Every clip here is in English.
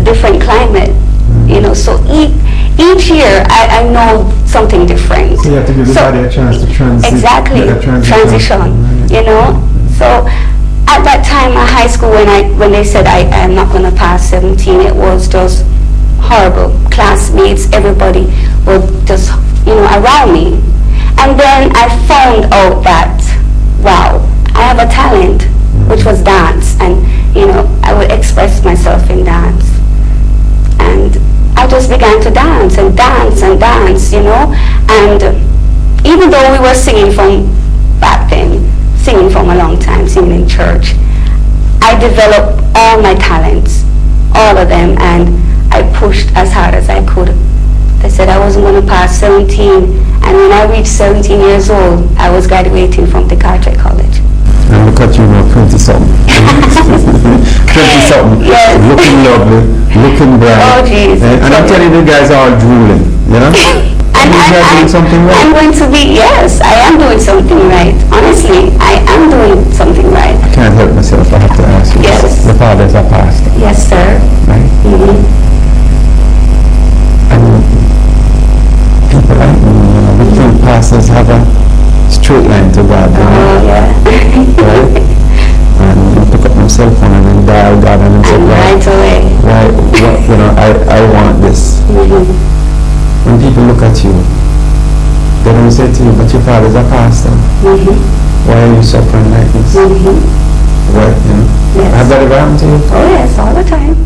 different climate, you know. So each year I know something different. So you have to give the body a chance to transition. Exactly, transition, you know. So at that time at high school, when they said I am not going to pass 17, it was just horrible. Classmates, everybody were just, you know, around me. And then I found out that, wow, I have a talent, which was dance. And, you know, I would express myself in dance. And I just began to dance and dance and dance, you know. And even though we were singing from back then, singing from a long time, singing in church, I developed all my talents, all of them, and I pushed as hard as I could. They said I wasn't going to pass 17, and when I reached 17 years old, I was graduating from the Cartwright College. And look at you now, 20-something. 20-something. Yes. Looking lovely, looking bright. Oh, jeez. And I'm telling you guys are all drooling, you know? And you guys doing something right? I'm going to be, yes, I am doing something right. Honestly, I am doing something right. I can't help myself, I have to ask you. Yes. The father's a pastor. Yes, sir. Right? Mm-hmm. And people like me, you know, we think pastors have a straight line to God, you know? Oh, yeah. Right? And you pick up my cell phone and then dial God and say, right away. Why, what, you know, I want this. Mm-hmm. When people look at you, they don't say to you, but your father's a pastor. Mm-hmm. Why are you suffering like this? Mm-hmm. What, you know? Yes. Has that ever happened to you? Oh, yes, all the time.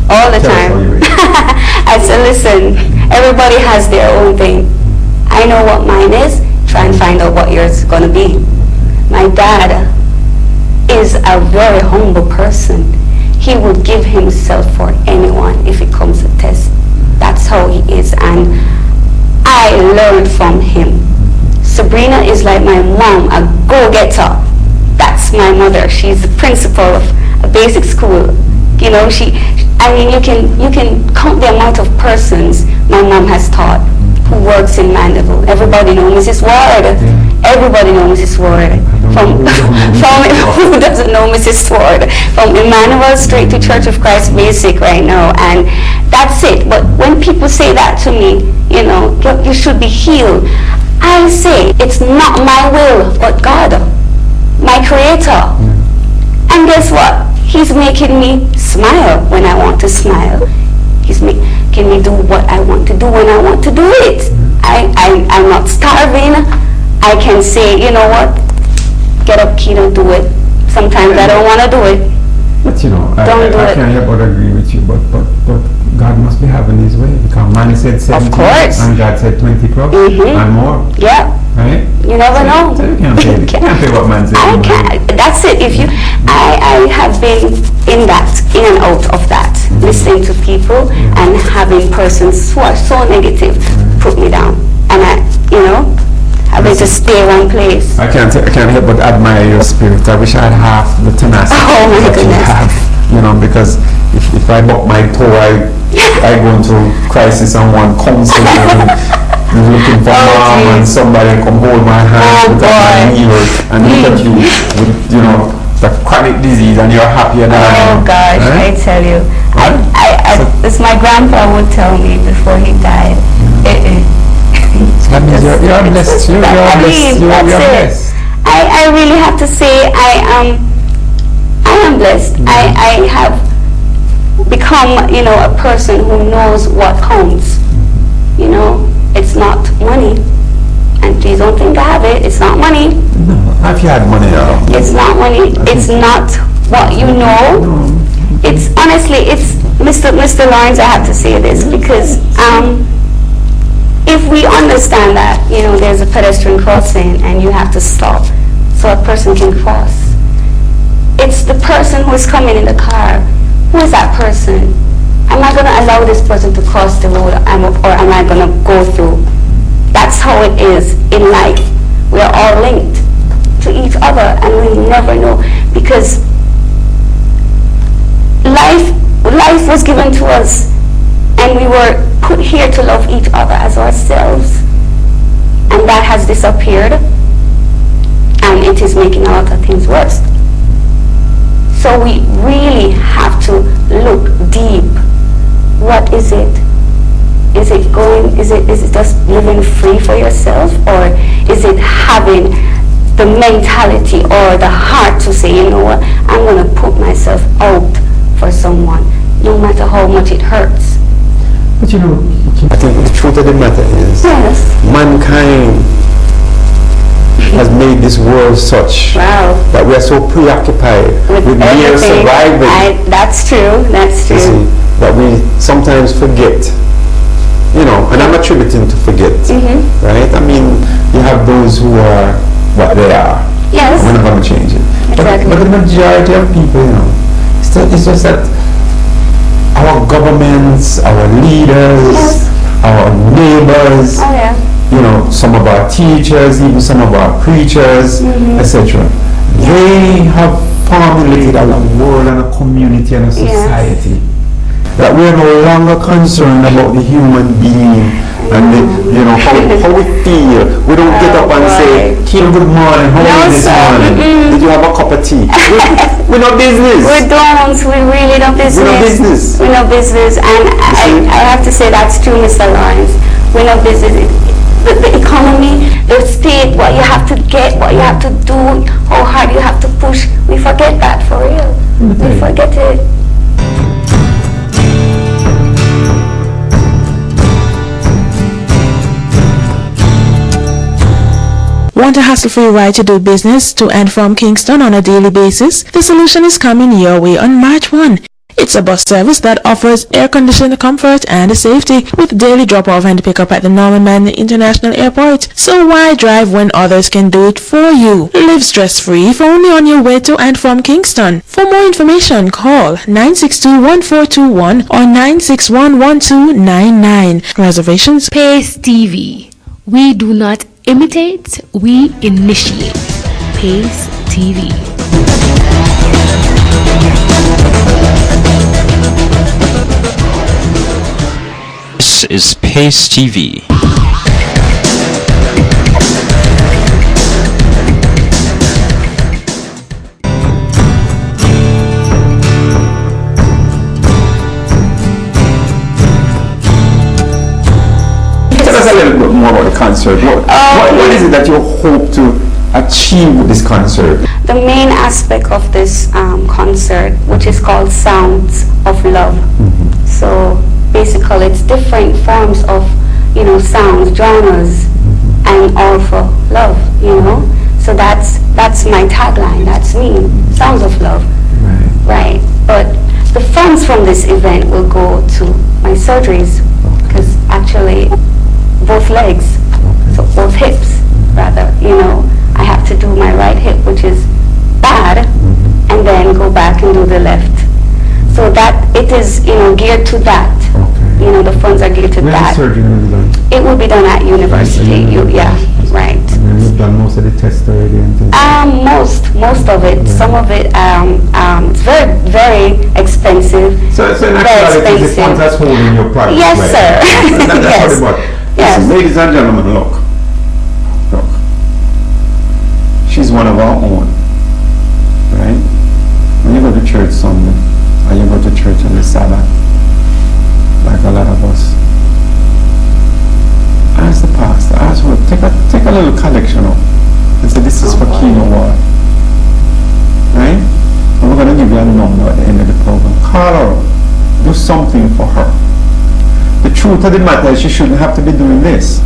All the Tell us how time. you raised. I said, listen, everybody has their own thing. I know what mine is. Try and find out what yours is going to be. My dad is a very humble person. He would give himself for anyone if it comes to test. That's how he is, and I learned from him. Sabrina is like my mom, a go-getter. That's my mother. She's the principal of a basic school. You know, I mean, you can count the amount of persons my mom has taught who works in Mandeville. Everybody knows Mrs. Ward. Everybody knows Mrs. Ward. From who doesn't know Mrs. Ward? From Emmanuel straight to Church of Christ Basic right now, and that's it. But when people say that to me, you know, you should be healed, I say it's not my will, but God, my Creator. And guess what? He's making me smile when I want to smile. He's making me do what I want to do when I want to do it. I'm not starving. I can say, you know what? Get up, KEINO, do it. Sometimes I don't want to do it. But you know, I can't help but agree with you, but God must be having his way, because man said 17 of course. And God said 20 plus and more. Yeah. Right? You never know. So you can't say what man said. I can't. That's it. If you, I have been in and out of that, listening to people and having persons who are so negative put me down, and I've been to stay one place. I can't help but admire your spirit. I wish I had half the tenacity that you have, you know, because if I buck my toe, I go into crisis and want counseling and looking for mom and somebody come hold my hand because my knee hurt, and look at you with, you know, the chronic disease, and you're happier than I am. Oh gosh, right? I tell you, as my grandpa would tell me before he died. That means you're blessed. You're blessed. I really have to say I am blessed. I have become, you know, a person who knows what counts. You know, it's not money. And please don't think I have it. It's not money. No, have you had money? It's not money. It's not what you know. It's honestly, it's Mr. Lawrence. I have to say this because if we understand that, you know, there's a pedestrian crossing and you have to stop so a person can cross. It's the person who is coming in the car. Who is that person? Am I going to allow this person to cross the road, or am I going to go through? That's how it is in life. We are all linked to each other, and we never know, because life was given to us, and we were put here to love each other as ourselves, and that has disappeared, and it is making a lot of things worse. So we really have to look deep what is it? Is it just living free for yourself, or is it having the mentality or the heart to say, you know what, I'm going to put myself out for someone, no matter how much it hurts? But you know, I think the truth of the matter is, yes, mankind has made this world such that we are so preoccupied with mere survival. That's true. That's true. See, that we sometimes forget. You know, and I'm attributing to forget, right? I mean, you have those who are what they are. Yes. We're not going to change it. Exactly. But the majority of people, you know, it's just that our governments, our leaders, our neighbors, you know, some of our teachers, even some of our preachers, etc. They have formulated a world and a community and a society that we are no longer concerned about the human being and the, you know, how we feel. We don't get up and say, Kim, good morning, how are you this morning? Did you have a cup of tea? We're not business. We don't. We really don't business. We're not business. We're not business. And I have to say that's true, Mr. Lawrence. We're not business. The economy, the state, what you have to get, what you have to do, how hard you have to push, we forget that for real. We forget it. Want a hassle-free ride to do business to and from Kingston on a daily basis? The solution is coming your way on March 1. It's a bus service that offers air-conditioned comfort and safety with daily drop-off and pick-up at the Norman Manley International Airport. So why drive when others can do it for you? Live stress-free if only on your way to and from Kingston. For more information, call 962-1421 or 961-1299. Reservations? Pace TV. We do not imitate, we initiate. Pace TV. This is Pace TV. Tell us a little bit more about the concert. What is it that you hope to achieve with this concert? The main aspect of this concert, which is called Sounds of Love. So basically it's different forms of, you know, sounds, genres, and all for love, you know. So that's my tagline, that's me, Sounds of Love. Right. But the funds from this event will go to my surgeries, because actually both legs, so both hips rather, you know, I have to do my right hip, which is bad, and then go back and do the left. So that it is, you know, geared to that. You know, the funds are geared to that. Where is the surgery going to be done? It will be done at university. Right. And you've done most of the tests already and things? Most of it. Some of it, it's very, very expensive. So in actuality, the funds that's holding your private Yes, way. sir. That's what Yes. Listen, ladies and gentlemen, look. She's one of our own, right? When you go to church Sunday, or you go to church on the Sabbath, like a lot of us, ask the pastor, ask her, take a little collection up and say, this is for KEINO Ward, right? And we're going to give you a number at the end of the program. Call her, do something for her. The truth of the matter is she shouldn't have to be doing this.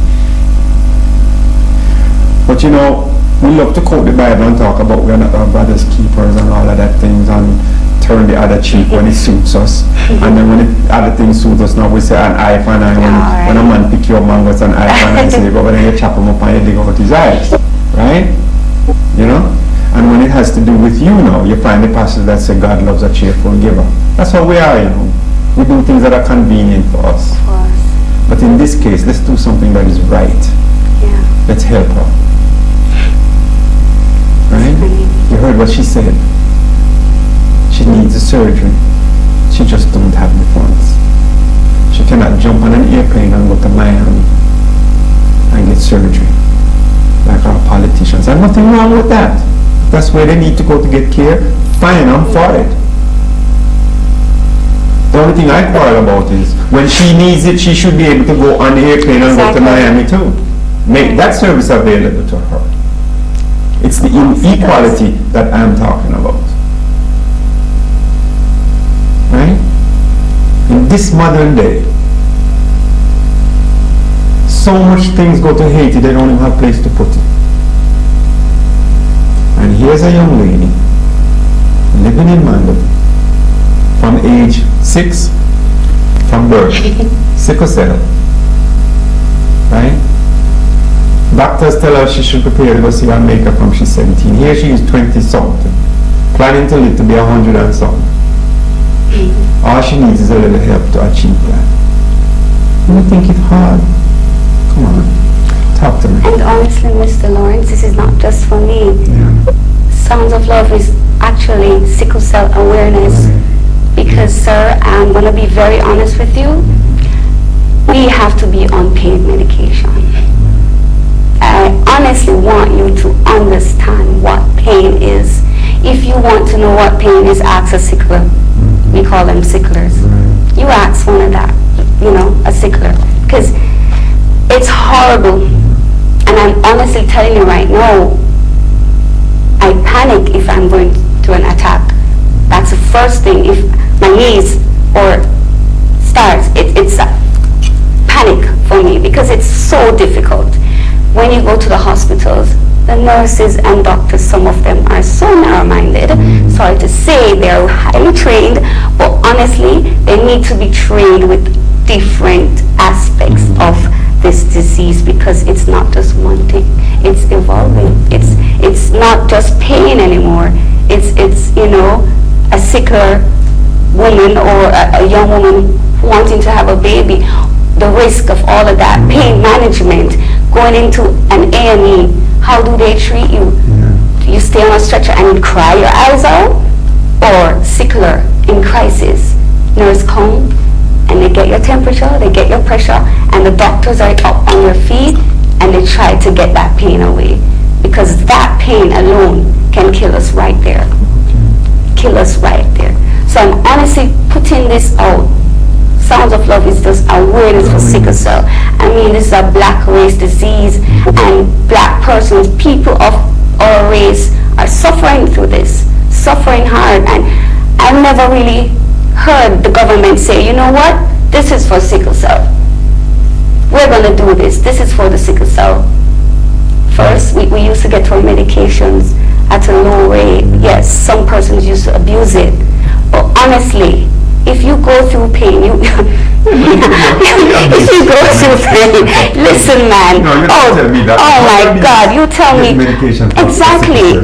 But you know, we love to quote the Bible and talk about we are not our brother's keepers and all of that things, and turn the other cheek when it suits us. And then when the other things suit us, now we say an eye for an eye. When a man pick you up, man goes an eye for an eye, say, but then you chop him up and you dig out his eyes. Right? You know? And when it has to do with you now, you find the passage that says God loves a cheerful giver. That's how we are, you know. We do things that are convenient for us. But in this case, let's do something that is right. Let's help her. Right? You heard what she said. She needs a surgery. She just don't have the funds. She cannot jump on an airplane and go to Miami and get surgery like our politicians. There's nothing wrong with that. That's where they need to go to get care. Fine, I'm for it. The only thing I quarrel about is when she needs it, she should be able to go on the airplane and go to Miami too. Make that service available to her. It's the inequality that I'm talking about. Right? In this modern day, so much things go to Haiti, they don't even have a place to put it. And here's a young lady living in Mandeville from age 6, from birth, sickle cell, right? Doctors tell her she should prepare to go see her maker from she's 17. Here she is 20 something, planning to live to be 100 and something. All she needs is a little help to achieve that. You think it's hard? Come on, talk to me. And honestly, Mr. Lawrence, this is not just for me. Yeah. Sounds of Love is actually sickle cell awareness. Because, sir, I'm going to be very honest with you. We have to be on paid medication. I honestly want you to understand what pain is. If you want to know what pain is, ask a sickler. We call them sicklers. You ask one of that, you know, a sickler. Because it's horrible. And I'm honestly telling you right now, I panic if I'm going to an attack. That's the first thing. If my knees or starts, it's a panic for me because it's so difficult. When you go to the hospitals, the nurses and doctors, some of them are so narrow-minded. Sorry to say, they're highly trained, but honestly, they need to be trained with different aspects of this disease because it's not just one thing. It's evolving. It's not just pain anymore. It's you know, a sicker woman or a young woman wanting to have a baby, the risk of all of that, pain management, going into an A&E, how do they treat you? Do you stay on a stretcher and cry your eyes out? Or sickler, in crisis, nurse come and they get your temperature, they get your pressure, and the doctors are up on their feet and they try to get that pain away. Because that pain alone can kill us right there. Kill us right there. So I'm honestly putting this out. Sounds of Love is just awareness for sickle cell. I mean, this is a black race disease, and black persons, people of our race, are suffering through this, suffering hard. And I've never really heard the government say, you know what, this is for sickle cell. We're going to do this. This is for the sickle cell. First, we used to get our medications at a low rate. Yes, some persons used to abuse it. But honestly, if you go through pain, if you go through pain, listen, man. No, oh my God, you tell me exactly.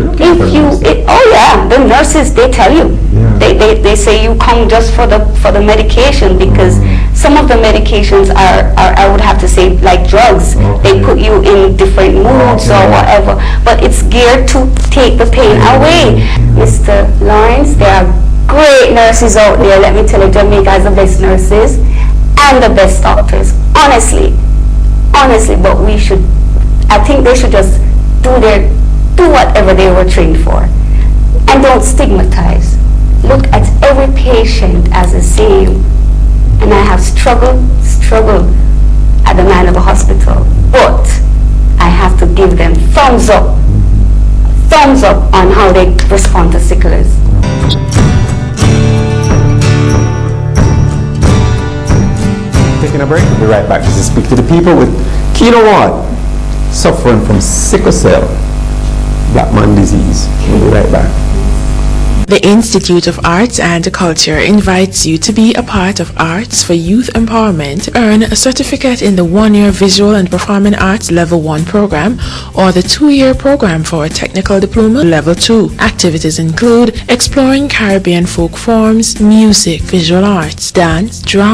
Oh yeah, the nurses, they tell you. Yeah. They say you come just for the medication because some of the medications are I would have to say like drugs. Okay. They put you in different moods or whatever, but it's geared to take the pain away. Mr. Lawrence, there are great nurses out there. Let me tell you, Jamaica has the best nurses and the best doctors. Honestly, but I think they should just do whatever they were trained for, and don't stigmatize. Look at every patient as the same. And I have struggled at the man of a hospital, but I have to give them thumbs up on how they respond to sicklers. Taking a break, we'll be right back to speak to the people with KEINO Ward, suffering from sickle cell, black man disease. We'll be right back. The Institute of Arts and Culture invites you to be a part of Arts for Youth Empowerment, earn a certificate in the 1-year Visual and Performing Arts Level 1 program or the 2-year program for a Technical Diploma Level 2. Activities include exploring Caribbean folk forms, music, visual arts, dance, drama,